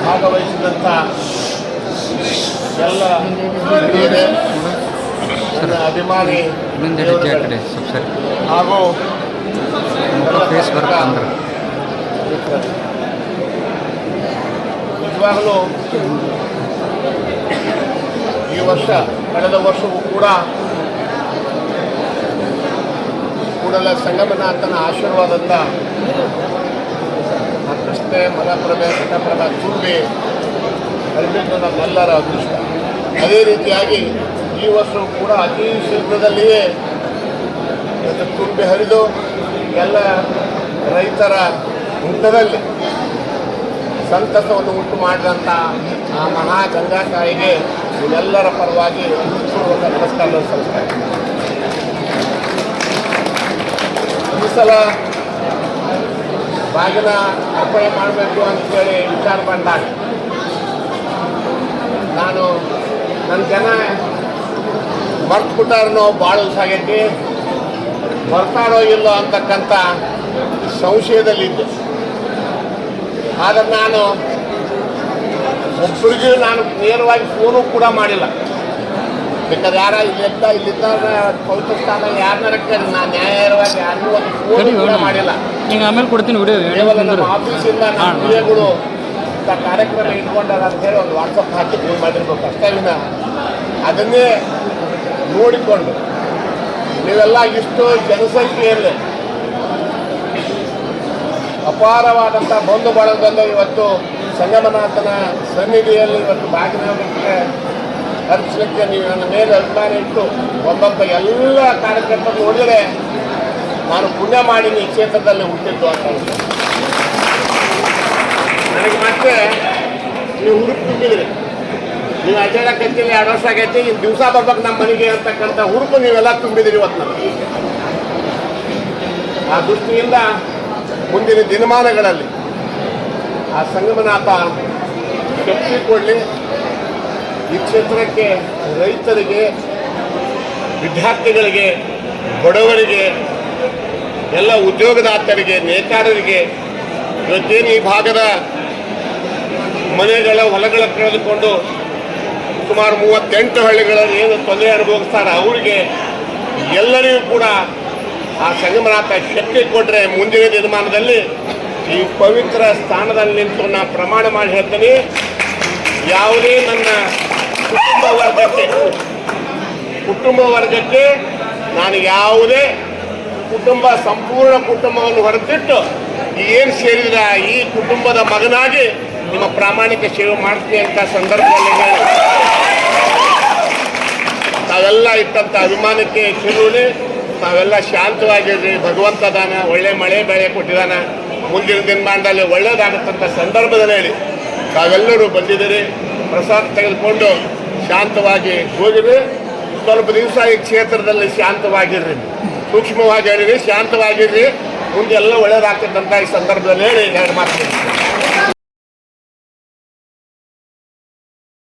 ಭಾಗವಹಿಸಿದಂಥ ಎಲ್ಲ ಹಿರಿಯರೇ, ನನ್ನ ಅಭಿಮಾನಿ ಹಾಗೂ ನಿಜವಾಗಲೂ ಈ ವರ್ಷ ಕಳೆದ ವರ್ಷವೂ ಕೂಡ ಕೂಡಲ ಸಂಗಮನಾಥನ ಆಶೀರ್ವಾದದಿಂದ ಮತ್ತಷ್ಟೇ ಮಲಪ್ರಭೆ ಘಟಪ್ರಭೆ ತುಂಬಿ ಹರಿದಿದ್ದು ನಮ್ಮೆಲ್ಲರ ಅದೃಷ್ಟ. ಅದೇ ರೀತಿಯಾಗಿ ಈ ವರ್ಷವೂ ಕೂಡ ಅತಿ ಶೀಘ್ರದಲ್ಲಿಯೇ ತುಂಬಿ ಹರಿದು ಎಲ್ಲ ರೈತರ ಮುಖದಲ್ಲಿ ಸಂತಸವನ್ನು ಉಂಟು ಮಾಡಿದಂಥ ಆ ಮಹಾ ಗಂಗಾ ತಾಯಿಗೆ ಇವೆಲ್ಲರ ಪರವಾಗಿ ಪೂರ್ವಕ ನಮಸ್ಕಾರ ಸಲ್ಲಿಸ್ತಾರೆ. ಈ ಸಲ ಬಾಗಿನ ಅರ್ಪಣೆ ಮಾಡಬೇಕು ಅಂತೇಳಿ ವಿಚಾರ ಬಂದಾಗ ನಾನು ನನ್ನ ಜನ ಮರ್ತ್ಬಿಟ್ಟಾರನೋ ಭಾಳ ಸಾಗೈತಿ, ಬರ್ತಾರೋ ಇಲ್ಲೋ ಅಂತಕ್ಕಂಥ ಸಂಶಯದಲ್ಲಿದ್ದೆ. ಆದರೆ ನಾನು ಒಬ್ಬರಿಗೂ ನಾನು ನೇರವಾಗಿ ಫೋನು ಕೂಡ ಮಾಡಿಲ್ಲ. ಬೇಕಾದ್ರೆ ಯಾರ ಇಲ್ಲಿದ್ದ ಪವಿತ್ರ ಸ್ಥಾನ ಯಾರನ್ನಾರ ಕೇಳಿ ನಾನು ನ್ಯಾಯವಾಗಿ ಯಾರಿಗೂ ಒಂದು ಫೋನ್ ಕೂಡ ಮಾಡಿಲ್ಲ. ಆಮೇಲೆ ಕೊಡ್ತೀನಿ ಕೇವಲ ನಮ್ಮ ಆಫೀಸಿಂದ ನಮ್ಮ ಕ್ರಿಯೆಗಳು ಕಾರ್ಯಕ್ರಮ ಇಟ್ಕೊಂಡಾರ ಅಂತ ಹೇಳಿ ಒಂದು ವಾಟ್ಸಪ್ ಹಾಕಿ ಫೋನ್ ಮಾಡಿರ್ಬೇಕು ಅಷ್ಟೇ ವಿನ ಅದನ್ನೇ ನೋಡಿಕೊಂಡು ನೀವೆಲ್ಲ ಇಷ್ಟು ಜನಸಂಖ್ಯೆಯಲ್ಲಿ ಅಪಾರವಾದಂಥ ಬಂಧು ಬಳಗದಲ್ಲಿ ಇವತ್ತು ಸಂಗಮನಾಥನ ಸನ್ನಿಧಿಯಲ್ಲಿ ಇವತ್ತು ಬಾಗಿನಕ್ಕೆ ಹರಿಸಲಿಕ್ಕೆ ನೀವು ನನ್ನ ಮೇಲೆ ಅಭಿಮಾನ ಇಟ್ಟು ಒಂದೊಂದು ಎಲ್ಲ ಕಾರ್ಯಕರ್ತರು ನೋಡಿದರೆ ನಾನು ಪುಣ್ಯ ಮಾಡೀನಿ ಈ ಕ್ಷೇತ್ರದಲ್ಲಿ ಹುಟ್ಟಿದ್ದು ಅಂತ ನನಗೆ ಮತ್ತೆ ನೀವು ಹುಡುಕಿ ತುಂಬಿದ್ರಿ. ನೀವು ಅಡ್ಡಾಡಕೈತಿ 2 ವರ್ಷ ಆಗೈತಿ, ಇನ್ನು ದಿವಸ ಬರ್ಬೇಕು ನಮ್ಮ ಮನೆಗೆ ಅಂತಕ್ಕಂಥ ಹುಡುಕು ನೀವೆಲ್ಲ ತುಂಬಿದಿರಿ ಇವತ್ತು ನನಗೆ. ಆ ದೃಷ್ಟಿಯಿಂದ ಮುಂದಿನ ದಿನಮಾನಗಳಲ್ಲಿ ಆ ಸಂಗಮನಾಥ ಶಕ್ತಿ ಕೊಡಲಿ. ಈ ಕ್ಷೇತ್ರಕ್ಕೆ ರೈತರಿಗೆ, ವಿದ್ಯಾರ್ಥಿಗಳಿಗೆ, ಬಡವರಿಗೆ, ಎಲ್ಲ ಉದ್ಯೋಗದಾತರಿಗೆ, ನೇಕಾರರಿಗೆ, ಇವತ್ತೇನು ಈ ಭಾಗದ ಮನೆಗಳ ಹೊಲಗಳ ಕಳೆದುಕೊಂಡು ಸುಮಾರು 38 ಹಳ್ಳಿಗಳಲ್ಲಿ ಏನು ತೊಂದರೆ ಅನುಭವಿಸ್ತಾರೆ ಅವರಿಗೆ ಎಲ್ಲರಿಗೂ ಕೂಡ ಆ ಸಂಗಮನಾಥ ಶಕ್ತಿ ಕೊಟ್ಟರೆ ಮುಂದಿನ ದಿನಮಾನದಲ್ಲಿ ಈ ಪವಿತ್ರ ಸ್ಥಾನದಲ್ಲಿ ನಿಂತು ನಾನು ಪ್ರಮಾಣ ಮಾಡಿ ಹೇಳ್ತೀನಿ, ಯಾವುದೇ ನನ್ನ ಕುಟುಂಬ ವರ್ಗಕ್ಕೆ ನಾನು ಯಾವುದೇ ಸಂಪೂರ್ಣ ಕುಟುಂಬವನ್ನು ಹೊರತಿಟ್ಟು ಏನು ಸೇರಿದ ಈ ಕುಟುಂಬದ ಮಗನಾಗಿ ನಿಮ್ಮ ಪ್ರಾಮಾಣಿಕ ಸೇವೆ ಮಾಡ್ತೀನಿ ಅಂತ ಸಂದರ್ಭದಲ್ಲಿ ತಾವೆಲ್ಲ ಇಟ್ಟಂಥ ಅಭಿಮಾನಕ್ಕೆ ಚಿರುಳಿ, ತಾವೆಲ್ಲ ಶಾಂತವಾಗಿರ್ರಿ. ಭಗವಂತ ದಾನ ಒಳ್ಳೆ ಮಳೆ ಬೆಳೆ ಕೊಟ್ಟಿದ್ದಾನ, ಮುಂದಿನ ದಿನಮಾನದಲ್ಲಿ ಒಳ್ಳೇದಾಗತ್ತಂಥ ಸಂದರ್ಭದಲ್ಲಿ ಹೇಳಿ ತಾವೆಲ್ಲರೂ ಬಂದಿದ್ದೀರಿ. ಪ್ರಸಾದ ತೆಗೆದುಕೊಂಡು ಶಾಂತವಾಗಿ ಹೋಗಿರಿ. ಸ್ವಲ್ಪ ದಿವಸ ಈ ಕ್ಷೇತ್ರದಲ್ಲಿ ಶಾಂತವಾಗಿರ್ರಿ, ಸೂಕ್ಷ್ಮವಾಗಿ ಹೇಳಿರಿ, ಶಾಂತವಾಗಿರ್ರಿ. ಮುಂದೆ ಎಲ್ಲ ಒಳ್ಳೇದಾಗ್ತಕ್ಕಂಥ ಈ ಸಂದರ್ಭದಲ್ಲಿ ಹೇಳಿ 2 ಮಾತು.